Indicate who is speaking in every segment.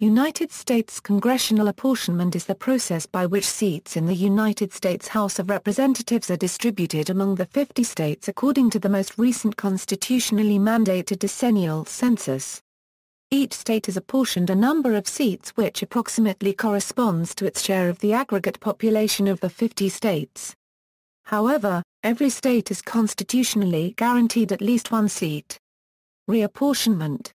Speaker 1: United States congressional apportionment is the process by which seats in the United States House of Representatives are distributed among the 50 states according to the most recent constitutionally mandated decennial census. Each state is apportioned a number of seats which approximately corresponds to its share of the aggregate population of the 50 states. However, every state is constitutionally guaranteed at least one seat. Reapportionment.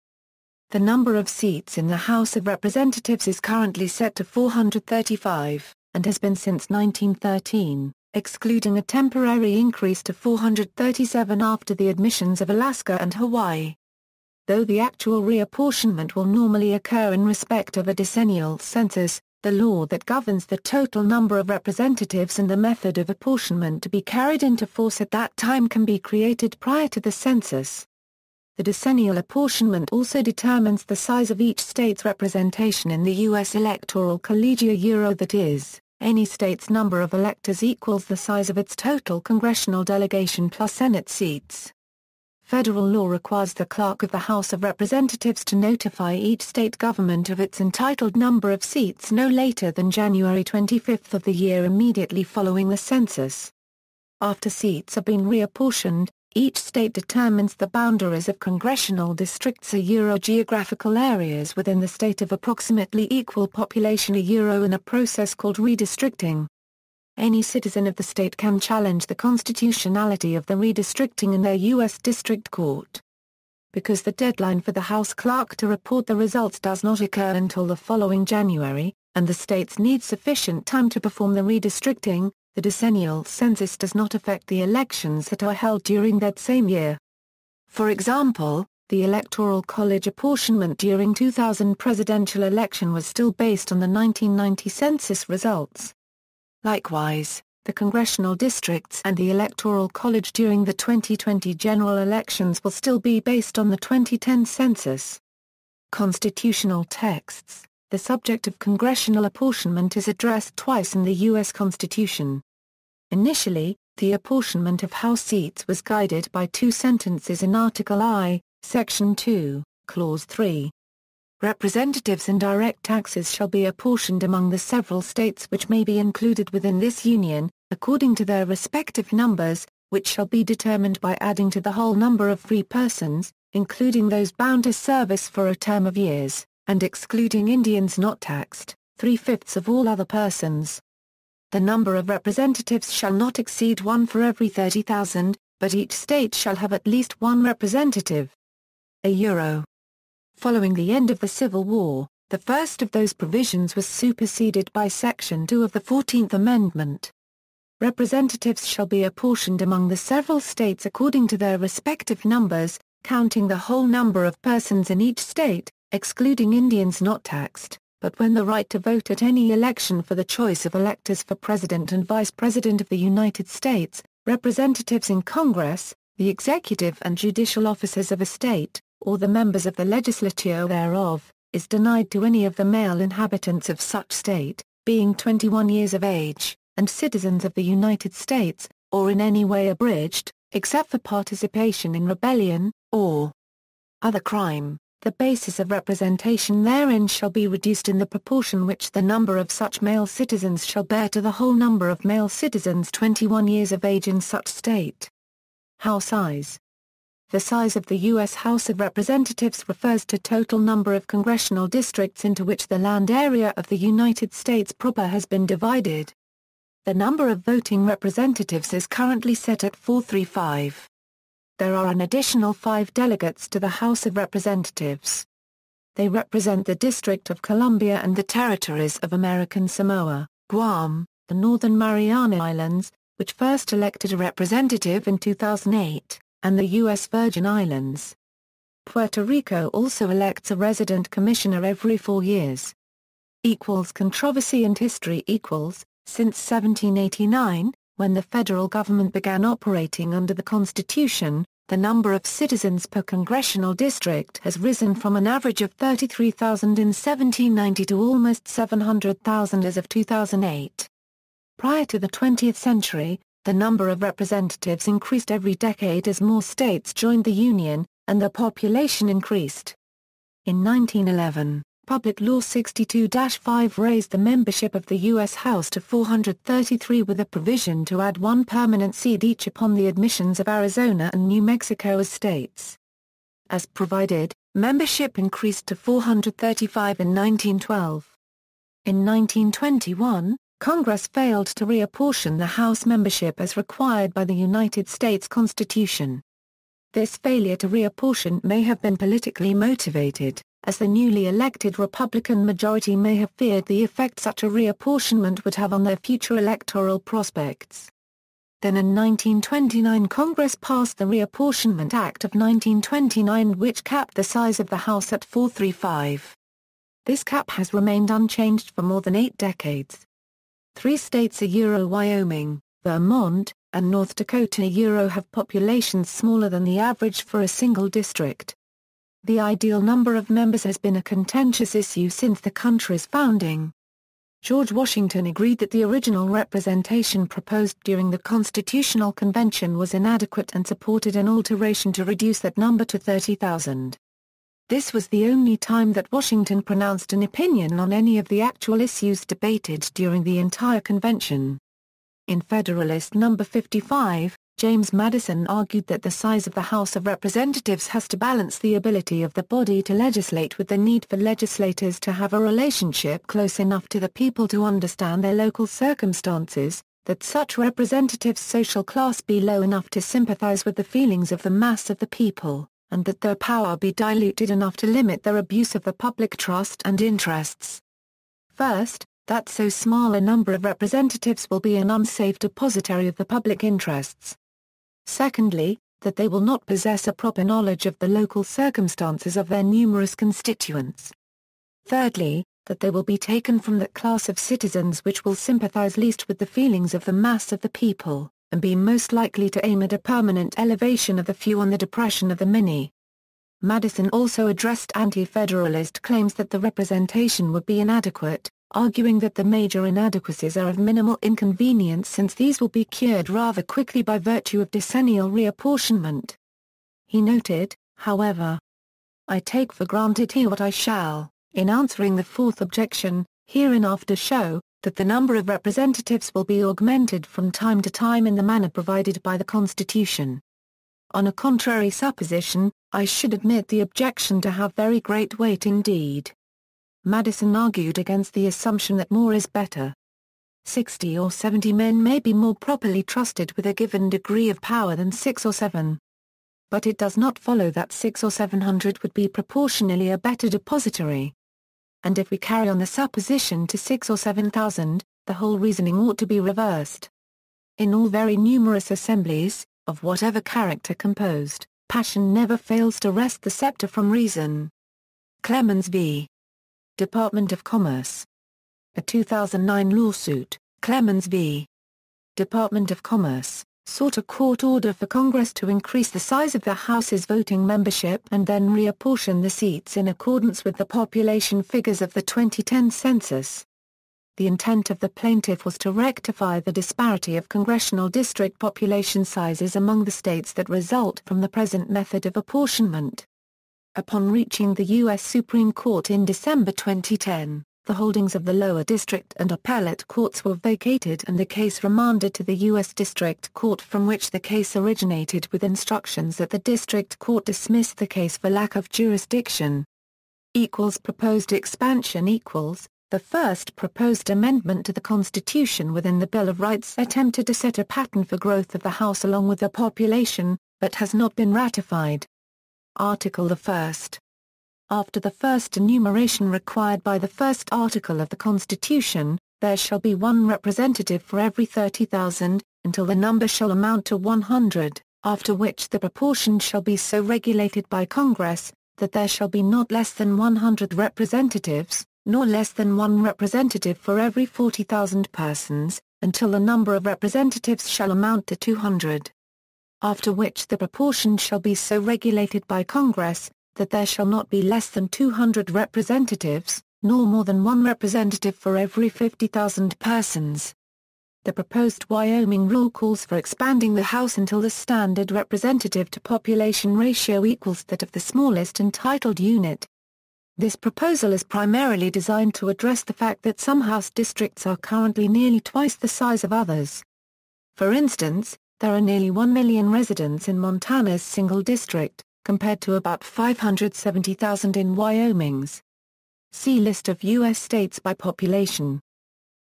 Speaker 1: The number of seats in the House of Representatives is currently set to 435, and has been since 1913, excluding a temporary increase to 437 after the admissions of Alaska and Hawaii. Though the actual reapportionment will normally occur in respect of a decennial census, the law that governs the total number of representatives and the method of apportionment to be carried into force at that time can be created prior to the census. The decennial apportionment also determines the size of each state's representation in the U.S. electoral college, that is, any state's number of electors equals the size of its total congressional delegation plus Senate seats. Federal law requires the clerk of the House of Representatives to notify each state government of its entitled number of seats no later than January 25 of the year immediately following the census. After seats have been reapportioned, each state determines the boundaries of congressional districts geographical areas within the state of approximately equal population in a process called redistricting. Any citizen of the state can challenge the constitutionality of the redistricting in their U.S. District Court. Because the deadline for the House clerk to report the results does not occur until the following January, and the states need sufficient time to perform the redistricting, the decennial census does not affect the elections that are held during that same year. For example, the Electoral College apportionment during 2000 presidential election was still based on the 1990 census results. Likewise, the congressional districts and the Electoral College during the 2020 general elections will still be based on the 2010 census. Constitutional texts. The subject of congressional apportionment is addressed twice in the U.S. Constitution. Initially, the apportionment of House seats was guided by two sentences in Article I, Section 2, Clause 3. Representatives and direct taxes shall be apportioned among the several states which may be included within this Union, according to their respective numbers, which shall be determined by adding to the whole number of free persons, including those bound to service for a term of years, and excluding Indians not taxed, 3/5 of all other persons. The number of representatives shall not exceed one for every 30,000, but each state shall have at least one representative. Euro. Following the end of the Civil War, the first of those provisions was superseded by Section 2 of the 14th Amendment. Representatives shall be apportioned among the several states according to their respective numbers, counting the whole number of persons in each state, excluding Indians not taxed, but when the right to vote at any election for the choice of electors for President and Vice President of the United States, representatives in Congress, the executive and judicial officers of a state, or the members of the legislature thereof, is denied to any of the male inhabitants of such state, being 21 years of age, and citizens of the United States, or in any way abridged, except for participation in rebellion, or other crime. The basis of representation therein shall be reduced in the proportion which the number of such male citizens shall bear to the whole number of male citizens 21 years of age in such state. House size. The size of the U.S. House of Representatives refers to total number of congressional districts into which the land area of the United States proper has been divided. The number of voting representatives is currently set at 435. There are an additional 5 delegates to the House of Representatives. They represent the District of Columbia and the territories of American Samoa, Guam, the Northern Mariana Islands, which first elected a representative in 2008, and the U.S. Virgin Islands. Puerto Rico also elects a resident commissioner every 4 years. Controversy and history. Since 1789, when the federal government began operating under the Constitution, the number of citizens per congressional district has risen from an average of 33,000 in 1790 to almost 700,000 as of 2008. Prior to the 20th century, the number of representatives increased every decade as more states joined the Union, and the population increased. In 1911, Public Law 62-5 raised the membership of the U.S. House to 433 with a provision to add one permanent seat each upon the admissions of Arizona and New Mexico as states. As provided, membership increased to 435 in 1912. In 1921, Congress failed to reapportion the House membership as required by the United States Constitution. This failure to reapportion may have been politically motivated, as the newly elected Republican majority may have feared the effect such a reapportionment would have on their future electoral prospects. Then in 1929 Congress passed the Reapportionment Act of 1929 which capped the size of the House at 435. This cap has remained unchanged for more than 8 decades. 3 states Wyoming, Vermont, and North Dakota have populations smaller than the average for a single district. The ideal number of members has been a contentious issue since the country's founding. George Washington agreed that the original representation proposed during the Constitutional Convention was inadequate and supported an alteration to reduce that number to 30,000. This was the only time that Washington pronounced an opinion on any of the actual issues debated during the entire convention. In Federalist No. 55, James Madison argued that the size of the House of Representatives has to balance the ability of the body to legislate with the need for legislators to have a relationship close enough to the people to understand their local circumstances, that such representatives' social class be low enough to sympathize with the feelings of the mass of the people, and that their power be diluted enough to limit their abuse of the public trust and interests. First, that so small a number of representatives will be an unsafe depositary of the public interests. Secondly, that they will not possess a proper knowledge of the local circumstances of their numerous constituents. Thirdly, that they will be taken from that class of citizens which will sympathize least with the feelings of the mass of the people, and be most likely to aim at a permanent elevation of the few and the depression of the many. Madison also addressed anti-federalist claims that the representation would be inadequate, arguing that the major inadequacies are of minimal inconvenience since these will be cured rather quickly by virtue of decennial reapportionment. He noted, however, "I take for granted here what I shall, in answering the fourth objection, hereinafter show, that the number of representatives will be augmented from time to time in the manner provided by the Constitution. On a contrary supposition, I should admit the objection to have very great weight indeed." Madison argued against the assumption that more is better. 60 or 70 men may be more properly trusted with a given degree of power than 6 or 7. But it does not follow that 600 or 700 would be proportionally a better depositary. And if we carry on the supposition to 6,000 or 7,000, the whole reasoning ought to be reversed. In all very numerous assemblies, of whatever character composed, passion never fails to wrest the scepter from reason. Clemens v. Department of Commerce. A 2009 lawsuit, Clemens v. Department of Commerce, sought a court order for Congress to increase the size of the House's voting membership and then reapportion the seats in accordance with the population figures of the 2010 census. The intent of the plaintiff was to rectify the disparity of congressional district population sizes among the states that result from the present method of apportionment. Upon reaching the U.S. Supreme Court in December 2010, the holdings of the lower district and appellate courts were vacated and the case remanded to the U.S. District Court from which the case originated with instructions that the District Court dismissed the case for lack of jurisdiction. Proposed expansion The first proposed amendment to the Constitution within the Bill of Rights attempted to set a pattern for growth of the House along with the population, but has not been ratified. Article the 1st. After the first enumeration required by the first article of the Constitution, there shall be one representative for every 30,000, until the number shall amount to 100, after which the proportion shall be so regulated by Congress, that there shall be not less than 100 representatives, nor less than one representative for every 40,000 persons, until the number of representatives shall amount to 200. After which the proportion shall be so regulated by Congress, that there shall not be less than 200 representatives, nor more than one representative for every 50,000 persons. The proposed Wyoming Rule calls for expanding the House until the standard representative to population ratio equals that of the smallest entitled unit. This proposal is primarily designed to address the fact that some House districts are currently nearly twice the size of others. For instance, there are nearly 1 million residents in Montana's single district, compared to about 570,000 in Wyoming's. See List of U.S. states by population.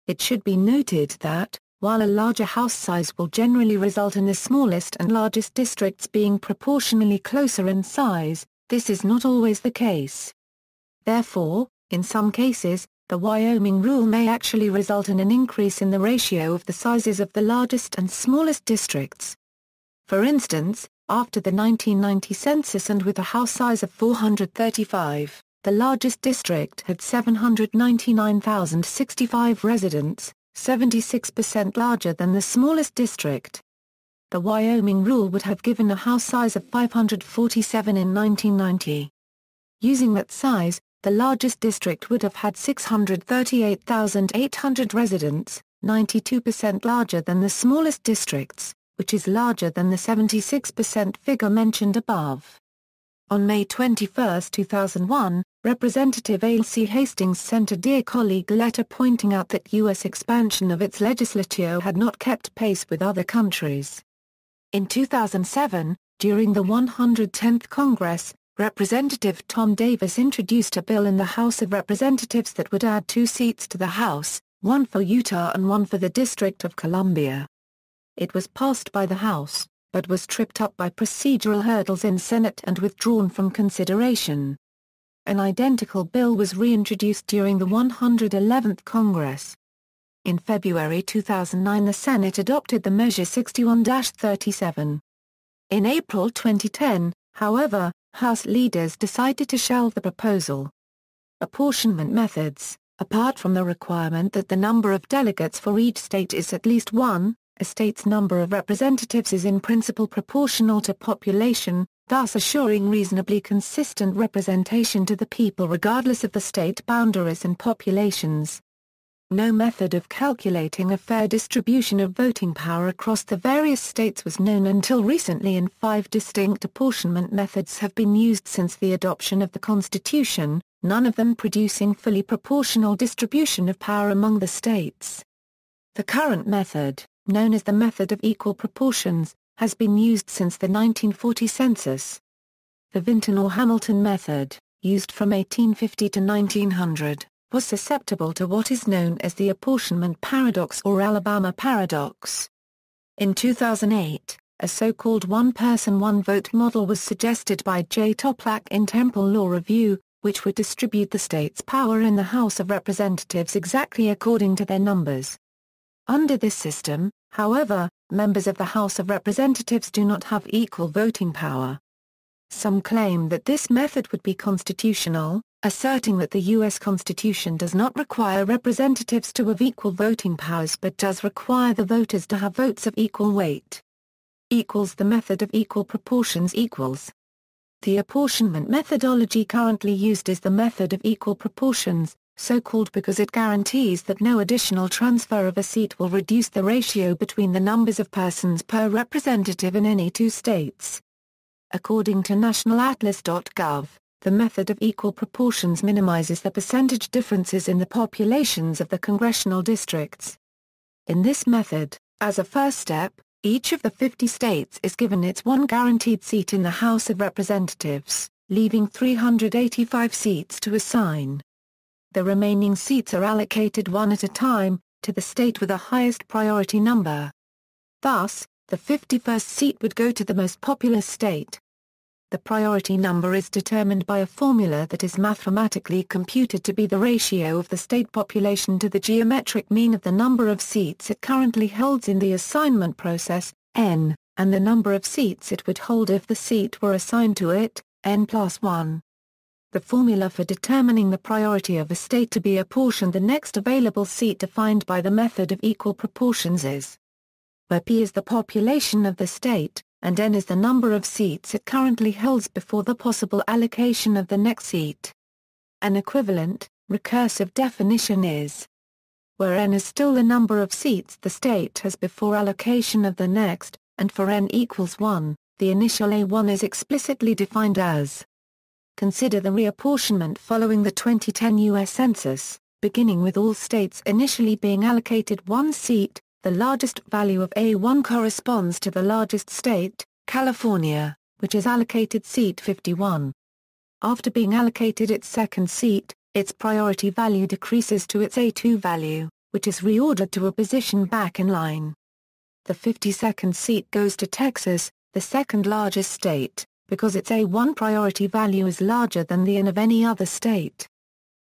Speaker 1: It should be noted that, while a larger House size will generally result in the smallest and largest districts being proportionally closer in size, this is not always the case. Therefore, in some cases, the Wyoming Rule may actually result in an increase in the ratio of the sizes of the largest and smallest districts. For instance, after the 1990 census and with a House size of 435, the largest district had 799,065 residents, 76% larger than the smallest district. The Wyoming Rule would have given a House size of 547 in 1990. Using that size, the largest district would have had 638,800 residents, 92% larger than the smallest districts, which is larger than the 76% figure mentioned above. On May 21, 2001, Representative A.C. Hastings sent a Dear Colleague letter pointing out that U.S. expansion of its legislature had not kept pace with other countries. In 2007, during the 110th Congress, Representative Tom Davis introduced a bill in the House of Representatives that would add 2 seats to the House, one for Utah and one for the District of Columbia. It was passed by the House, but was tripped up by procedural hurdles in Senate and withdrawn from consideration. An identical bill was reintroduced during the 111th Congress. In February 2009 the Senate adopted the Measure 61-37. In April 2010, however, House leaders decided to shelve the proposal. Apportionment methods, apart from the requirement that the number of delegates for each state is at least 1, a state's number of representatives is in principle proportional to population, thus assuring reasonably consistent representation to the people regardless of the state boundaries and populations. No method of calculating a fair distribution of voting power across the various states was known until recently, and 5 distinct apportionment methods have been used since the adoption of the Constitution, none of them producing fully proportional distribution of power among the states. The current method, known as the method of equal proportions, has been used since the 1940 census. The Vinton or Hamilton method, used from 1850 to 1900, was susceptible to what is known as the Apportionment Paradox or Alabama Paradox. In 2008, a so-called one-person one-vote model was suggested by J. Toplak in Temple Law Review, which would distribute the state's power in the House of Representatives exactly according to their numbers. Under this system, however, members of the House of Representatives do not have equal voting power. Some claim that this method would be constitutional, asserting that the U.S. Constitution does not require representatives to have equal voting powers but does require the voters to have votes of equal weight. The method of equal proportions equals. The apportionment methodology currently used is the method of equal proportions, so called because it guarantees that no additional transfer of a seat will reduce the ratio between the numbers of persons per representative in any 2 states. According to nationalatlas.gov, the method of equal proportions minimizes the percentage differences in the populations of the congressional districts. In this method, as a first step, each of the 50 states is given its 1 guaranteed seat in the House of Representatives, leaving 385 seats to assign. The remaining seats are allocated one at a time, to the state with the highest priority number. Thus, the 51st seat would go to the most populous state. The priority number is determined by a formula that is mathematically computed to be the ratio of the state population to the geometric mean of the number of seats it currently holds in the assignment process, n, and the number of seats it would hold if the seat were assigned to it, n+1. The formula for determining the priority of a state to be apportioned the next available seat defined by the method of equal proportions is, where P is the population of the state, and N is the number of seats it currently holds before the possible allocation of the next seat. An equivalent, recursive definition is, where N is still the number of seats the state has before allocation of the next, and for N equals 1, the initial A1 is explicitly defined as consider the reapportionment following the 2010 U.S. Census, beginning with all states initially being allocated one seat. The largest value of A1 corresponds to the largest state, California, which is allocated seat 51. After being allocated its second seat, its priority value decreases to its A2 value, which is reordered to a position back in line. The 52nd seat goes to Texas, the second largest state, because its A1 priority value is larger than the N of any other state.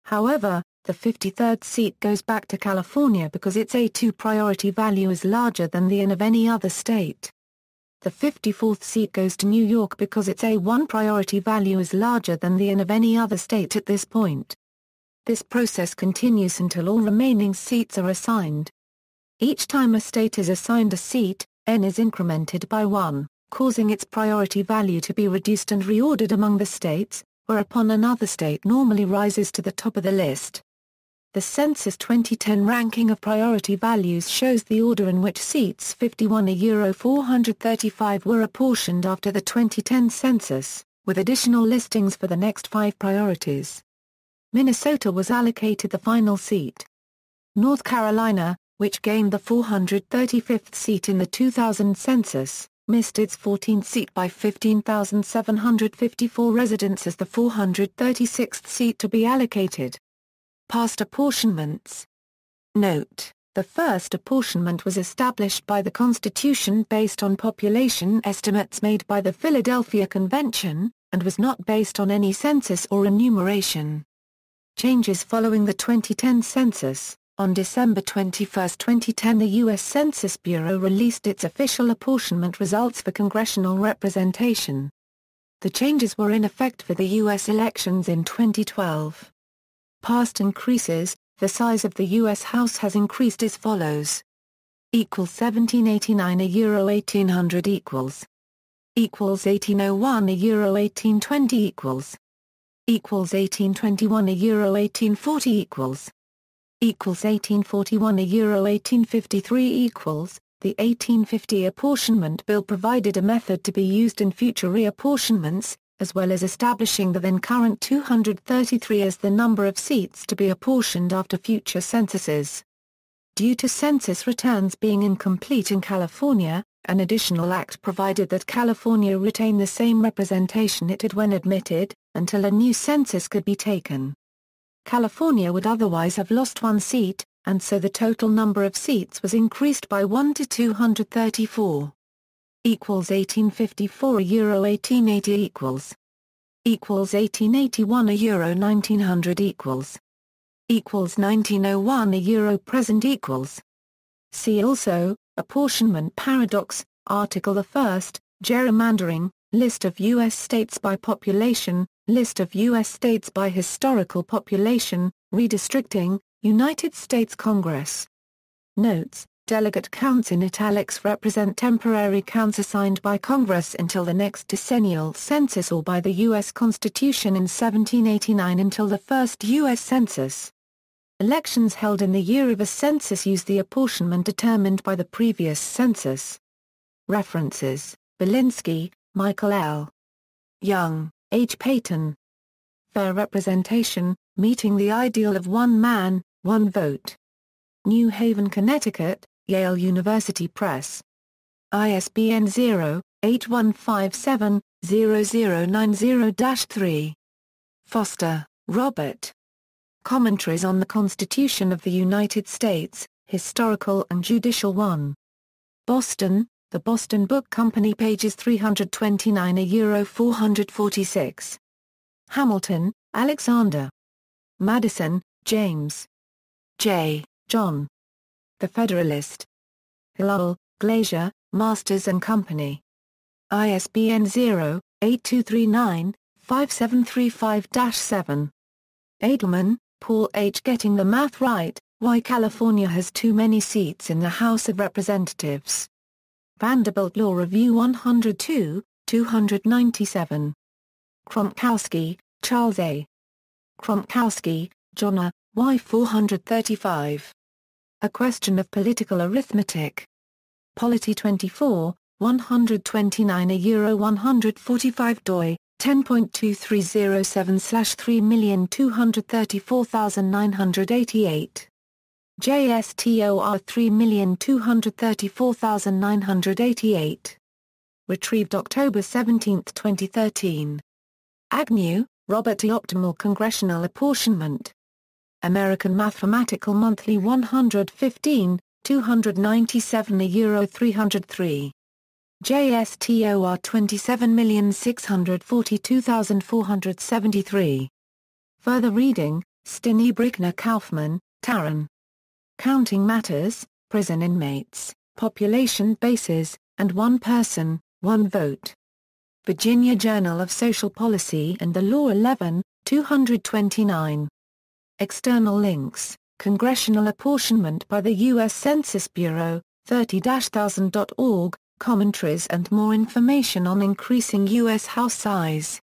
Speaker 1: However, the 53rd seat goes back to California because its A2 priority value is larger than the N of any other state. The 54th seat goes to New York because its A1 priority value is larger than the N of any other state at this point. This process continues until all remaining seats are assigned. Each time a state is assigned a seat, N is incremented by 1, causing its priority value to be reduced and reordered among the states, whereupon another state normally rises to the top of the list. The Census 2010 ranking of priority values shows the order in which seats 51-435 were apportioned after the 2010 census, with additional listings for the next 5 priorities. Minnesota was allocated the final seat. North Carolina, which gained the 435th seat in the 2000 census, missed its 14th seat by 15,754 residents as the 436th seat to be allocated. Past apportionments. Note: the first apportionment was established by the Constitution based on population estimates made by the Philadelphia Convention, and was not based on any census or enumeration. Changes following the 2010 census. On December 21, 2010, the U.S. Census Bureau released its official apportionment results for congressional representation. The changes were in effect for the U.S. elections in 2012. Past increases: the size of the U.S. House has increased as follows. 1789 euro 1800 equals 1801 euro 1820 equals 1821 euro 1840 equals 1841 euro 1853 equals. The 1850 Apportionment Bill provided a method to be used in future reapportionments, as well as establishing the then current 233 as the number of seats to be apportioned after future censuses. Due to census returns being incomplete in California, an additional act provided that California retain the same representation it had when admitted, until a new census could be taken. California would otherwise have lost one seat, and so the total number of seats was increased by 1 to 234. 1854 euro 1880 equals 1881 euro 1900 equals 1901 euro present equals. See also, Apportionment Paradox, Article 1, Gerrymandering, List of U.S. states by population, List of U.S. states by historical population, Redistricting, United States Congress. Notes: delegate counts in italics represent temporary counts assigned by Congress until the next decennial census or by the U.S. Constitution in 1789 until the first U.S. Census. Elections held in the year of a census use the apportionment determined by the previous census. References: Belinsky, Michael L. Young, H. Payton. Fair Representation, Meeting the Ideal of One Man, One Vote. New Haven, Connecticut, Yale University Press. ISBN 0-8157-0090-3. Foster, Robert. Commentaries on the Constitution of the United States, Historical and Judicial 1. Boston, The Boston Book Company, pages 329 446. Hamilton, Alexander. Madison, James. J. John. The Federalist. Hillel, Glazier, Masters and Company. ISBN 0-8239-5735-7. Edelman, Paul H. Getting the Math Right, Why California Has Too Many Seats in the House of Representatives. Vanderbilt Law Review 102, 297. Kromkowski, Charles A. Kromkowski, John A., Y 435. A Question of Political Arithmetic. Polity 24, 129 145 doi, 10.2307/3,234,988. JSTOR 3,234,988. Retrieved October 17, 2013. Agnew, Robert. The Optimal Congressional Apportionment. American Mathematical Monthly 115, 297 €303. JSTOR 27,642,473. Further reading, Stinney Brickner Kaufman, Taryn. Counting Matters, Prison Inmates, Population Bases, and One Person, One Vote. Virginia Journal of Social Policy and the Law 11, 229. External links, Congressional Apportionment by the U.S. Census Bureau, 30-1000.org, commentaries and more information on increasing U.S. house size.